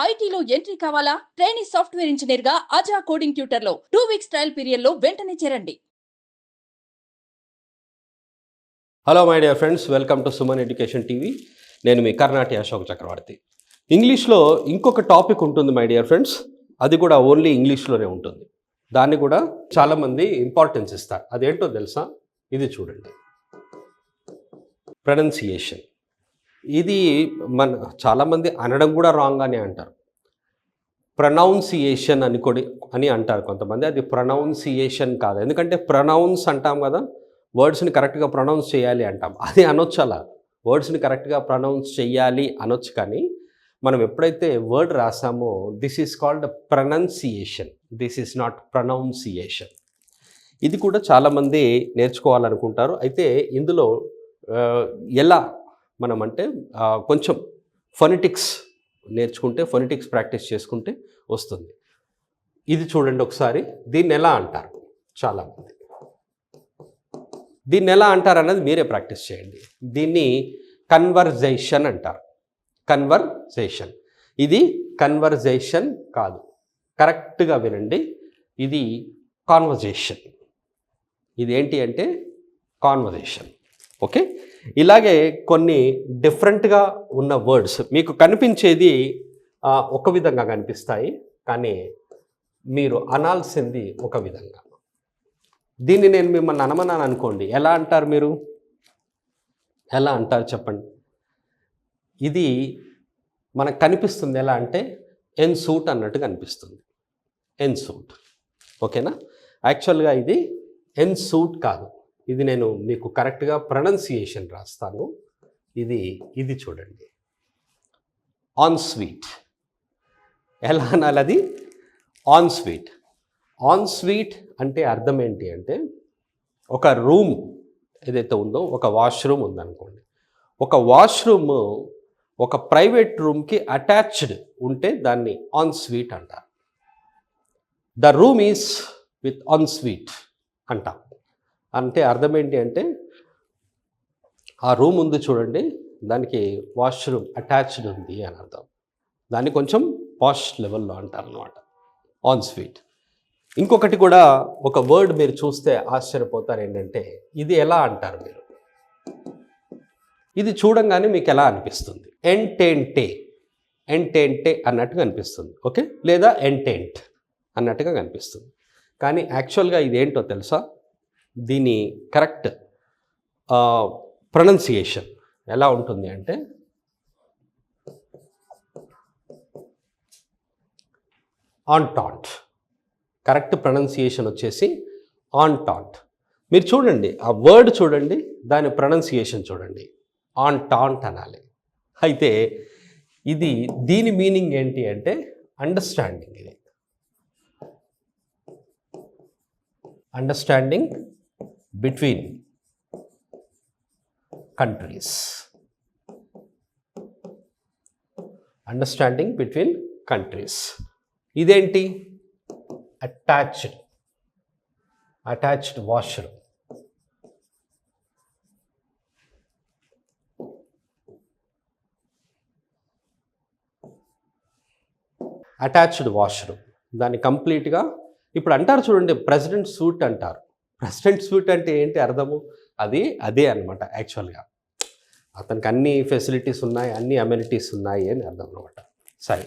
ఐటీలో ఎంట్రీ కావాలా? Trainee software engineer గా అజా కోడింగ్ ట్యూటర్ లో 2 వీక్స్ ట్రయల్ పీరియడ్ లో వెంటనే చేరండి. Hello my dear friends, welcome to Suman education TV. నేను మీ కర్ణాటి అశోక్ చక్రవర్తి. ఇంగ్లీష్లో ఇంకొక టాపిక్ ఉంటుంది మై డియర్ ఫ్రెండ్స్, అది కూడా ఓన్లీ ఇంగ్లీష్లోనే ఉంటుంది. దాన్ని కూడా చాలామంది ఇంపార్టెన్స్ ఇస్తారు. అదేంటో తెలుసా? ఇది చూడండి, ప్రొనౌన్సియేషన్. ఇది చాలామంది అనడం కూడా రాంగ్ అంటారు. ప్రొనౌన్సియేషన్ అని అంటారు కొంతమంది. అది ప్రొనౌన్సియేషన్ కాదు. ఎందుకంటే ప్రొనౌన్స్ అంటాం కదా, వర్డ్స్ని కరెక్ట్గా ప్రొనౌన్స్ చేయాలి అంటాం. అది అనొచ్చు, అలా వర్డ్స్ని కరెక్ట్గా ప్రొనౌన్స్ చేయాలి అనొచ్చు. కానీ మనం ఎప్పుడైతే వర్డ్ రాసామో this is called pronunciation, this is not pronunciation. ఇది కూడా చాలామంది నేర్చుకోవాలనుకుంటారు. అయితే ఇందులో ఎలా మనం అంటే కొంచెం ఫొనెటిక్స్ నేర్చుకుంటే, ఫొనెటిక్స్ ప్రాక్టీస్ చేసుకుంటే వస్తుంది. ఇది చూడండి ఒకసారి. దీన్ని ఎలా అంటారు? చాలామంది దీన్ని ఎలా అంటారు అన్నది మీరే ప్రాక్టీస్ చేయండి. దీన్ని కన్వర్జేషన్ అంటారు. కన్వర్జేషన్. ఇది కన్వర్జేషన్ కాదు, కరెక్ట్గా వినండి. ఇది కాన్వర్జేషన్. ఇది ఏంటి అంటే కాన్వర్జేషన్. ఓకే, ఇలాగే కొన్ని డిఫరెంట్గా ఉన్న వర్డ్స్ మీకు కనిపించేది ఒక విధంగా కనిపిస్తాయి, కానీ మీరు అనాల్సింది ఒక విధంగా. దీన్ని నేను మిమ్మల్ని అనమన్నాను అనుకోండి, ఎలా అంటారు? మీరు ఎలా అంటారు చెప్పండి? ఇది మనకు కనిపిస్తుంది ఎలా అంటే ఎన్ సూట్ అన్నట్టు కనిపిస్తుంది. ఎన్ సూట్. ఓకేనా? యాక్చువల్గా ఇది ఎన్ సూట్ కాదు. ఇది నేను మీకు కరెక్ట్గా ప్రొనౌన్సియేషన్ రాస్తాను. ఇది చూడండి, ఆన్ స్వీట్. ఎలా అనాలి అది? On sweet. ఆన్ స్వీట్ అంటే అర్థం ఏంటి అంటే, ఒక రూమ్ ఏదైతే ఉందో, ఒక వాష్రూమ్ ఉందనుకోండి. ఒక వాష్రూమ్ ఒక ప్రైవేట్ రూమ్కి అటాచ్డ్ ఉంటే దాన్ని ఆన్ స్వీట్ అంటారు. The room is with on sweet అంటాం. అంటే అర్థం ఏంటి అంటే, ఆ రూమ్ ఉంది చూడండి, దానికి వాష్రూమ్ అటాచ్డ్ ఉంది అని అర్థం. దాన్ని కొంచెం పాష్ లెవెల్లో అంటారు అనమాట, ఆన్ స్వీట్. ఇంకొకటి కూడా ఒక వర్డ్ మీరు చూస్తే ఆశ్చర్యపోతారు. ఏంటంటే ఇది ఎలా అంటారు మీరు? ఇది చూడంగానే మీకు ఎలా అనిపిస్తుంది? ఎంటెంటే. ఎంటెంటే అన్నట్టుగా అనిపిస్తుంది. ఓకే, లేదా ఎంటెంట్ అన్నట్టుగా కనిపిస్తుంది. కానీ యాక్చువల్గా ఇదేంటో తెలుసా? దీని కరెక్ట్ ప్రొనౌన్సియేషన్ ఎలా ఉంటుంది అంటే, ఆంటాంట్. కరెక్ట్ ప్రొనౌన్సియేషన్ వచ్చేసి ఆంటాంట్. మీరు చూడండి, ఆ వర్డ్ చూడండి, దాని ప్రొనౌన్సియేషన్ చూడండి, ఆంటాంట్ అనాలి. అయితే దీని మీనింగ్ ఏంటి అంటే అండర్స్టాండింగ్. ఇది understanding between countries. Understanding between countries. ఇదేంటి? Attached washroom. అటాచ్డ్ వాష్రూమ్ దాన్ని కంప్లీట్గా ఇప్పుడు అంటారు చూడండి, ప్రెసిడెంట్ సూట్ అంటారు. ప్రెసిడెంట్ సూట్ అంటే ఏంటి అర్థము? అదే అనమాట. యాక్చువల్గా అతనికి అన్ని ఫెసిలిటీస్ ఉన్నాయి, అన్ని అమ్యూనిటీస్ ఉన్నాయి అని అర్థం అనమాట. సరే,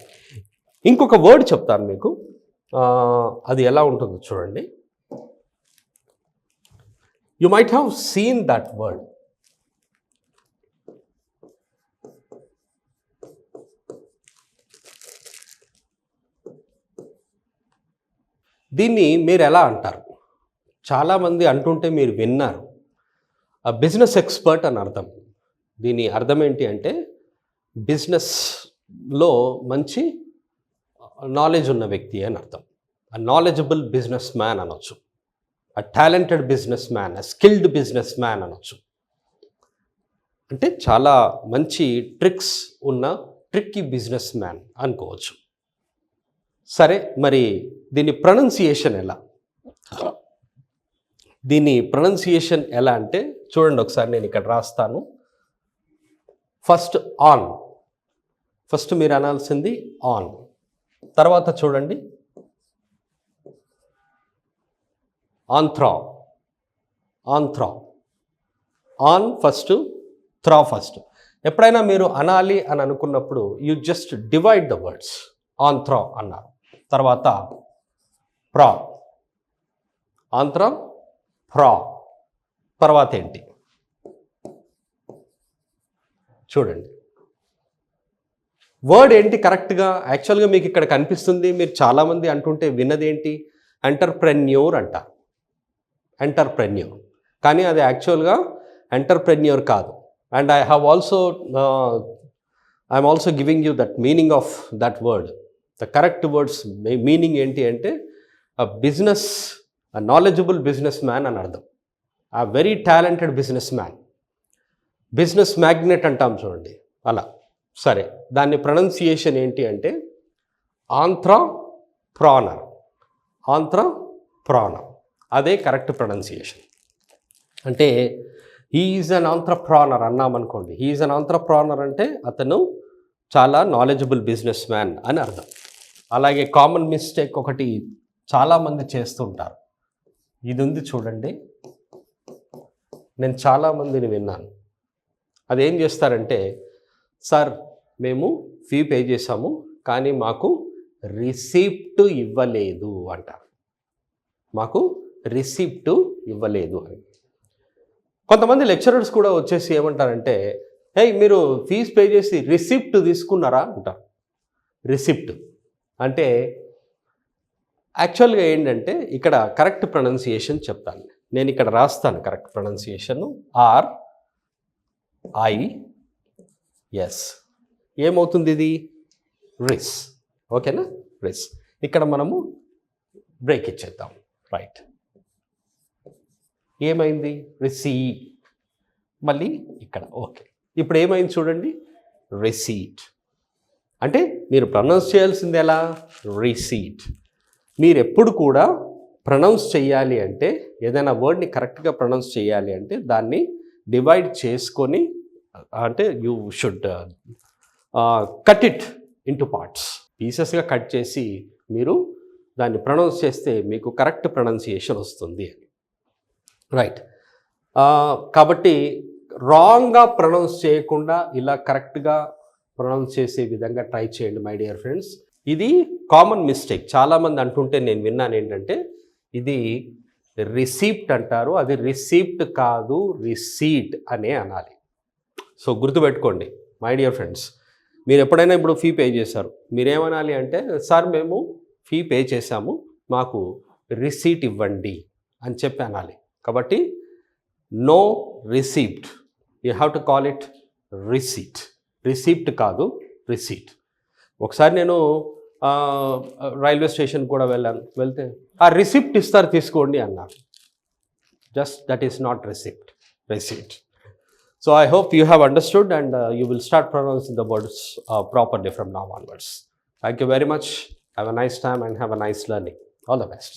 ఇంకొక వర్డ్ చెప్తాను మీకు, అది ఎలా ఉంటుందో చూడండి. You might have seen that word. దీన్ని మీరు ఎలా అంటారు? చాలామంది అంటుంటే మీరు విన్నారు. బిజినెస్ ఎక్స్పర్ట్ అని అర్థం. దీని అర్థం ఏంటి అంటే, బిజినెస్లో మంచి నాలెడ్జ్ ఉన్న వ్యక్తి అని అర్థం. అ నాలెడ్జబుల్ బిజినెస్ మ్యాన్ అనొచ్చు, అ టాలెంటెడ్ బిజినెస్ మ్యాన్, అ స్కిల్డ్ బిజినెస్ మ్యాన్ అనొచ్చు. అంటే చాలా మంచి ట్రిక్స్ ఉన్న ట్రిక్కీ బిజినెస్ మ్యాన్ అనుకోవచ్చు. సరే, మరి దీని ప్రొనౌన్సియేషన్ ఎలా? దీని ప్రొనౌన్సియేషన్ ఎలా అంటే చూడండి ఒకసారి, నేను ఇక్కడ రాస్తాను. First on. ఫస్ట్ మీరు అనాల్సింది ఆన్. తర్వాత చూడండి, ఆంథ్రా. ఆంథ్రా, ఆన్ ఫస్ట్, థ్రా ఫస్ట్. ఎప్పుడైనా మీరు అనాలి అని అనుకున్నప్పుడు you just divide the words. ఆంథ్రా అన్నారు, తర్వాత ప్రా. ఆంథ్రా, ప్రా, తర్వాత ఏంటి చూడండి. వర్డ్ ఏంటి కరెక్ట్గా? యాక్చువల్గా మీకు ఇక్కడ కనిపిస్తుంది, మీరు చాలామంది అంటుంటే విన్నదేంటి, ఎంటర్ప్రెన్యూర్ అంట. ఎంటర్ప్రెన్యూర్, కానీ అది యాక్చువల్గా ఎంటర్ప్రెన్యూర్ కాదు. And I'm also giving you that meaning of that word. The correct word's meaning ఏంటి అంటే బిజినెస్, నాలెడ్జబుల్ బిజినెస్ మ్యాన్ అని అర్థం. ఆ very talented businessman, business magnate అంటాం చూడండి అలా. సరే, దాని ప్రొనౌన్సియేషన్ ఏంటి అంటే ఆంత్రప్రెన్యూర్. ఆంత్రప్రెన్యూర్, అదే కరెక్ట్ ప్రొనౌన్సియేషన్. అంటే హీ ఈజ్ అన్ ఆంత్రప్రెన్యూర్ అన్నామనుకోండి, హీ ఈజ్ అన్ ఆంత్రప్రెన్యూర్ అంటే అతను చాలా నాలెడ్జబుల్ బిజినెస్ మ్యాన్ అని అర్థం. అలాగే కామన్ మిస్టేక్ ఒకటి చాలామంది చేస్తుంటారు, ఇది ఉంది చూడండి. నేను చాలామందిని విన్నాను, అదేం చేస్తారంటే, సార్ మేము ఫీ పే చేసాము కానీ మాకు రిసిప్ట్ ఇవ్వలేదు అంటారు. మాకు రిసిప్ట్ ఇవ్వలేదు అని. కొంతమంది లెక్చరర్స్ కూడా వచ్చేసి ఏమంటారంటే, హే మీరు ఫీజు పే చేసి రిసిప్ట్ తీసుకున్నారా అంటారు. రిసిప్ట్ అంటే యాక్చువల్గా ఏంటంటే ఇక్కడ కరెక్ట్ ప్రొనౌన్సియేషన్ చెప్తాను. నేను ఇక్కడ రాస్తాను కరెక్ట్ ప్రొనౌన్సియేషన్, RIS. ఏమవుతుంది ఇది? రిస్. ఓకేనా? రిస్. ఇక్కడ మనము బ్రేక్ ఇచ్చేద్దాం. రైట్, ఏమైంది? రిసీట్. మళ్ళీ ఇక్కడ ఓకే. ఇప్పుడు ఏమైంది చూడండి, రిసీట్. అంటే మీరు ప్రొనౌన్స్ చేయాల్సింది ఎలా? రిసీట్. మీరు ఎప్పుడు కూడా ప్రొనౌన్స్ చేయాలి అంటే, ఏదైనా వర్డ్ని కరెక్ట్గా ప్రొనౌన్స్ చేయాలి అంటే దాన్ని డివైడ్ చేసుకొని, అంటే you should cut it into parts. పీసెస్గా కట్ చేసి మీరు దాన్ని ప్రొనౌన్స్ చేస్తే మీకు కరెక్ట్ ప్రొనౌన్సియేషన్ వస్తుంది అని. రైట్, కాబట్టి రాంగ్గా ప్రొనౌన్స్ చేయకుండా ఇలా కరెక్ట్గా ప్రొనౌన్స్ చేసే విధంగా ట్రై చేయండి మై డియర్ ఫ్రెండ్స్. ఇది కామన్ మిస్టేక్, చాలామంది అంటుంటే నేను విన్నాను ఏంటంటే ఇది రిసీప్ట్ అంటారు, అది రిసీప్ట్ కాదు, రిసీట్ అనే అనాలి. సో గుర్తుపెట్టుకోండి మై డియర్ ఫ్రెండ్స్, మీరు ఎప్పుడైనా ఇప్పుడు ఫీ పే చేశారు, మీరేమనాలి అంటే, సార్ మేము ఫీ పే చేశాము మాకు రిసీట్ ఇవ్వండి అని చెప్పి అనాలి. కాబట్టి no receipt, you have to call it receipt. Receipt కాదు, రిసీట్. ఒకసారి నేను రైల్వే స్టేషన్ కూడా వెళ్తే ఆ రిసిప్ట్ ఇస్తారు తీసుకోండి అన్నారు. Just that is not receipt, receipt. So I hope you have understood and you will start pronouncing the words properly from now onwards. Thank you very much. Have a nice time and have a nice learning. All the best.